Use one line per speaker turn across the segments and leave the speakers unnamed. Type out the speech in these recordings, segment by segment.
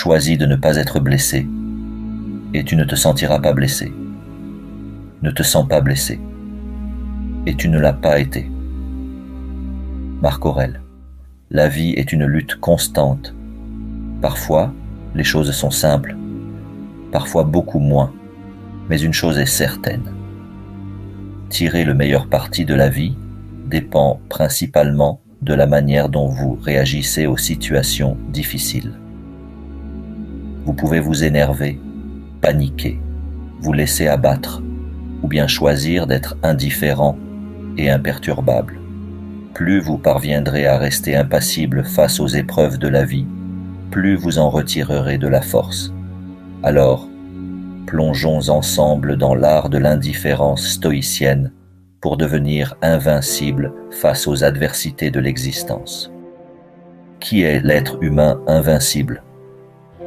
choisis de ne pas être blessé, et tu ne te sentiras pas blessé. Ne te sens pas blessé, et tu ne l'as pas été. Marc Aurèle. La vie est une lutte constante. Parfois, les choses sont simples, parfois beaucoup moins, mais une chose est certaine. Tirer le meilleur parti de la vie dépend principalement de la manière dont vous réagissez aux situations difficiles. Vous pouvez vous énerver, paniquer, vous laisser abattre, ou bien choisir d'être indifférent et imperturbable. Plus vous parviendrez à rester impassible face aux épreuves de la vie, plus vous en retirerez de la force. Alors, plongeons ensemble dans l'art de l'indifférence stoïcienne pour devenir invincible face aux adversités de l'existence. Qui est l'être humain invincible ?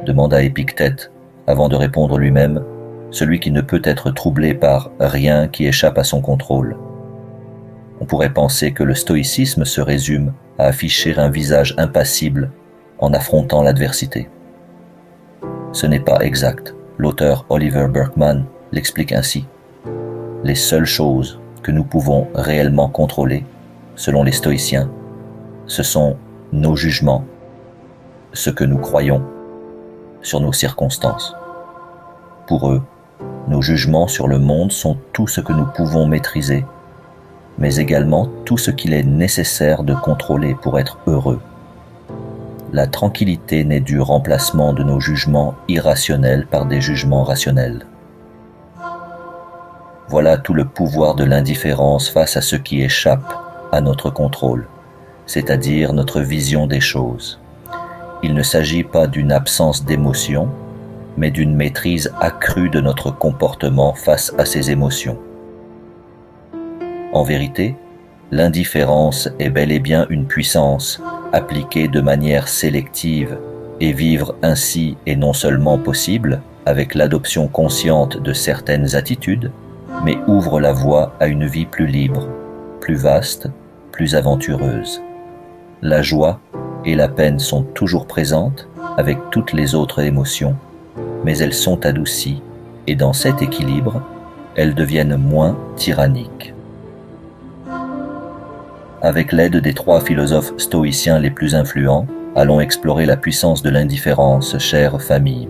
Demanda Épictète, avant de répondre lui-même, celui qui ne peut être troublé par rien qui échappe à son contrôle. On pourrait penser que le stoïcisme se résume à afficher un visage impassible en affrontant l'adversité. Ce n'est pas exact. L'auteur Oliver Burkeman l'explique ainsi. Les seules choses que nous pouvons réellement contrôler, selon les stoïciens, ce sont nos jugements, ce que nous croyons sur nos circonstances. Pour eux, nos jugements sur le monde sont tout ce que nous pouvons maîtriser, mais également tout ce qu'il est nécessaire de contrôler pour être heureux. La tranquillité n'est du remplacement de nos jugements irrationnels par des jugements rationnels. Voilà tout le pouvoir de l'indifférence face à ce qui échappe à notre contrôle, c'est-à-dire notre vision des choses. Il ne s'agit pas d'une absence d'émotion, mais d'une maîtrise accrue de notre comportement face à ces émotions. En vérité, l'indifférence est bel et bien une puissance appliquée de manière sélective, et vivre ainsi est non seulement possible avec l'adoption consciente de certaines attitudes, mais ouvre la voie à une vie plus libre, plus vaste, plus aventureuse. La joie et la peine sont toujours présentes avec toutes les autres émotions, mais elles sont adoucies, et dans cet équilibre, elles deviennent moins tyranniques. Avec l'aide des 3 philosophes stoïciens les plus influents, allons explorer la puissance de l'indifférence, chère famille.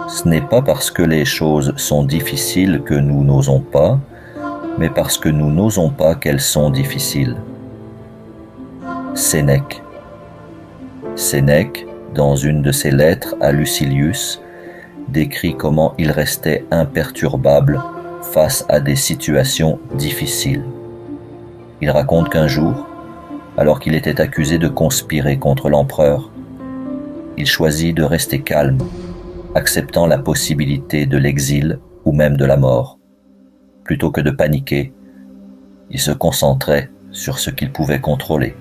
Ce n'est pas parce que les choses sont difficiles que nous n'osons pas, mais parce que nous n'osons pas qu'elles sont difficiles. Sénèque. Sénèque, dans une de ses lettres à Lucilius, décrit comment il restait imperturbable face à des situations difficiles. Il raconte qu'un jour, alors qu'il était accusé de conspirer contre l'empereur, il choisit de rester calme, acceptant la possibilité de l'exil ou même de la mort. Plutôt que de paniquer, il se concentrait sur ce qu'il pouvait contrôler,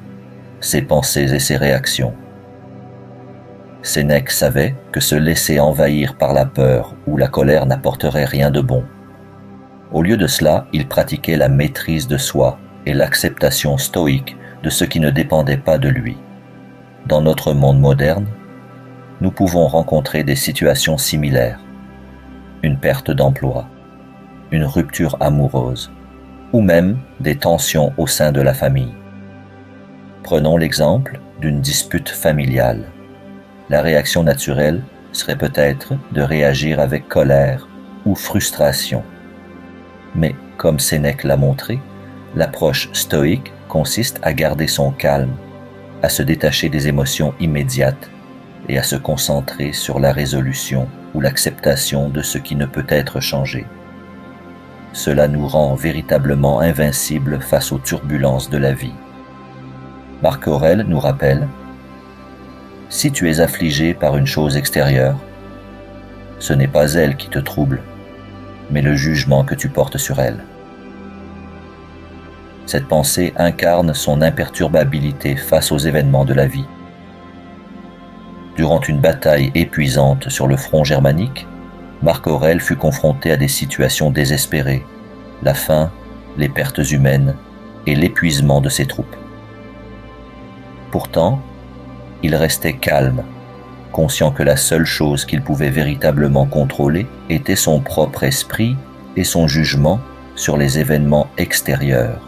ses pensées et ses réactions. Sénèque savait que se laisser envahir par la peur ou la colère n'apporterait rien de bon. Au lieu de cela, il pratiquait la maîtrise de soi et l'acceptation stoïque de ce qui ne dépendait pas de lui. Dans notre monde moderne, nous pouvons rencontrer des situations similaires. Une perte d'emploi, une rupture amoureuse, ou même des tensions au sein de la famille. Prenons l'exemple d'une dispute familiale. La réaction naturelle serait peut-être de réagir avec colère ou frustration. Mais comme Sénèque l'a montré, l'approche stoïque consiste à garder son calme, à se détacher des émotions immédiates et à se concentrer sur la résolution ou l'acceptation de ce qui ne peut être changé. Cela nous rend véritablement invincibles face aux turbulences de la vie. Marc Aurèle nous rappelle : si tu es affligé par une chose extérieure, ce n'est pas elle qui te trouble, mais le jugement que tu portes sur elle. Cette pensée incarne son imperturbabilité face aux événements de la vie. Durant une bataille épuisante sur le front germanique, Marc Aurèle fut confronté à des situations désespérées, la faim, les pertes humaines et l'épuisement de ses troupes. Pourtant, il restait calme, conscient que la seule chose qu'il pouvait véritablement contrôler était son propre esprit et son jugement sur les événements extérieurs.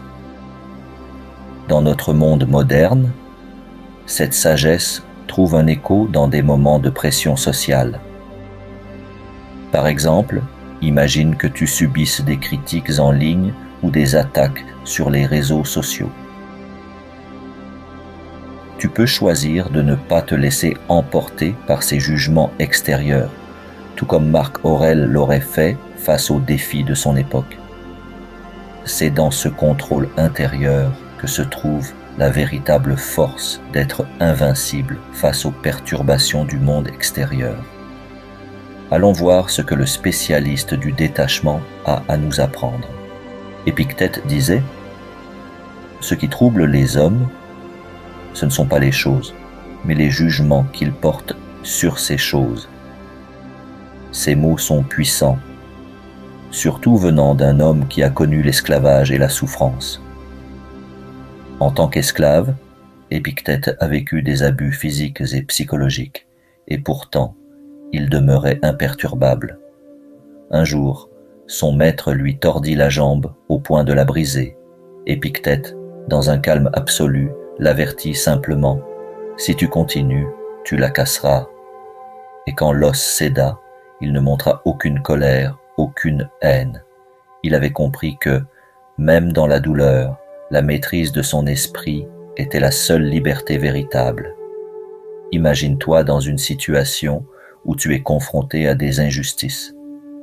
Dans notre monde moderne, cette sagesse trouve un écho dans des moments de pression sociale. Par exemple, imagine que tu subisses des critiques en ligne ou des attaques sur les réseaux sociaux. Tu peux choisir de ne pas te laisser emporter par ces jugements extérieurs, tout comme Marc Aurèle l'aurait fait face aux défis de son époque. C'est dans ce contrôle intérieur que se trouve la véritable force d'être invincible face aux perturbations du monde extérieur. Allons voir ce que le spécialiste du détachement a à nous apprendre. Épictète disait « Ce qui trouble les hommes, ce ne sont pas les choses, mais les jugements qu'ils portent sur ces choses. » Ces mots sont puissants, surtout venant d'un homme qui a connu l'esclavage et la souffrance. En tant qu'esclave, Épictète a vécu des abus physiques et psychologiques, et pourtant, il demeurait imperturbable. Un jour, son maître lui tordit la jambe au point de la briser. Épictète, dans un calme absolu, l'avertit simplement « Si tu continues, tu la casseras. » Et quand l'os céda, il ne montra aucune colère, aucune haine. Il avait compris que, même dans la douleur, la maîtrise de son esprit était la seule liberté véritable. Imagine-toi dans une situation où tu es confronté à des injustices,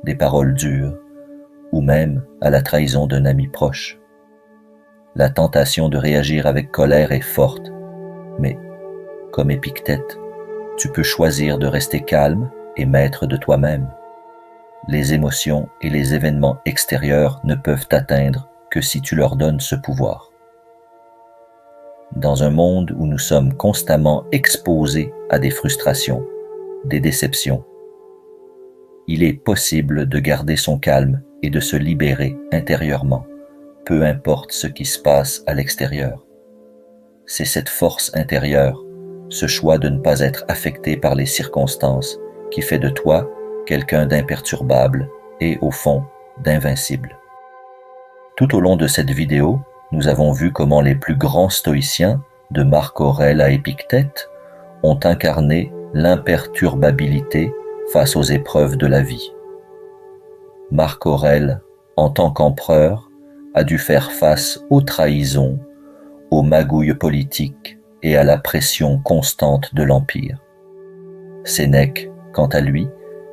des paroles dures, ou même à la trahison d'un ami proche. La tentation de réagir avec colère est forte, mais, comme Épictète, tu peux choisir de rester calme et maître de toi-même. Les émotions et les événements extérieurs ne peuvent t'atteindre que si tu leur donnes ce pouvoir. Dans un monde où nous sommes constamment exposés à des frustrations, des déceptions, il est possible de garder son calme et de se libérer intérieurement, peu importe ce qui se passe à l'extérieur. C'est cette force intérieure, ce choix de ne pas être affecté par les circonstances, qui fait de toi quelqu'un d'imperturbable et, au fond, d'invincible. Tout au long de cette vidéo, nous avons vu comment les plus grands stoïciens, de Marc Aurèle à Épictète, ont incarné l'imperturbabilité face aux épreuves de la vie. Marc Aurèle, en tant qu'empereur, a dû faire face aux trahisons, aux magouilles politiques et à la pression constante de l'Empire. Sénèque, quant à lui,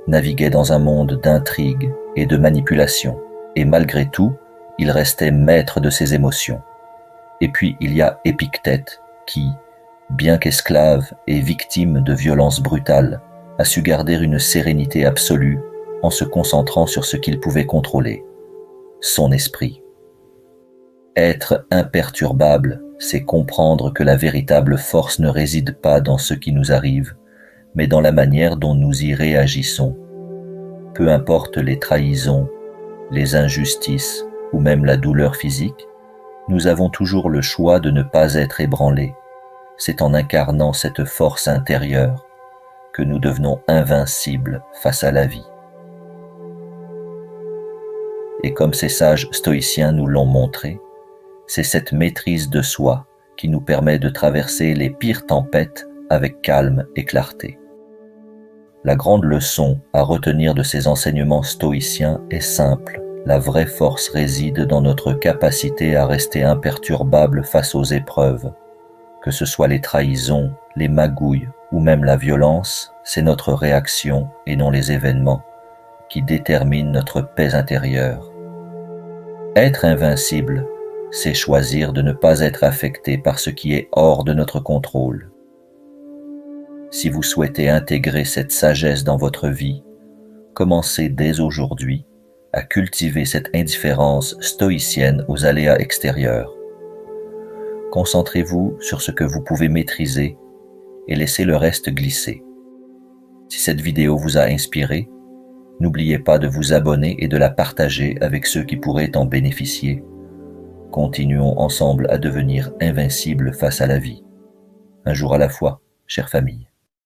naviguait dans un monde d'intrigues et de manipulations, et malgré tout, il restait maître de ses émotions. Et puis il y a Épictète qui, bien qu'esclave et victime de violences brutales, a su garder une sérénité absolue en se concentrant sur ce qu'il pouvait contrôler, son esprit. Être imperturbable, c'est comprendre que la véritable force ne réside pas dans ce qui nous arrive, mais dans la manière dont nous y réagissons. Peu importe les trahisons, les injustices ou même la douleur physique, nous avons toujours le choix de ne pas être ébranlés. C'est en incarnant cette force intérieure que nous devenons invincibles face à la vie. Et comme ces sages stoïciens nous l'ont montré, c'est cette maîtrise de soi qui nous permet de traverser les pires tempêtes avec calme et clarté. La grande leçon à retenir de ces enseignements stoïciens est simple. La vraie force réside dans notre capacité à rester imperturbable face aux épreuves. Que ce soit les trahisons, les magouilles ou même la violence, c'est notre réaction et non les événements qui déterminent notre paix intérieure. Être invincible, c'est choisir de ne pas être affecté par ce qui est hors de notre contrôle. Si vous souhaitez intégrer cette sagesse dans votre vie, commencez dès aujourd'hui à cultiver cette indifférence stoïcienne aux aléas extérieurs. Concentrez-vous sur ce que vous pouvez maîtriser et laissez le reste glisser. Si cette vidéo vous a inspiré, n'oubliez pas de vous abonner et de la partager avec ceux qui pourraient en bénéficier. Continuons ensemble à devenir invincibles face à la vie. Un jour à la fois, chère famille.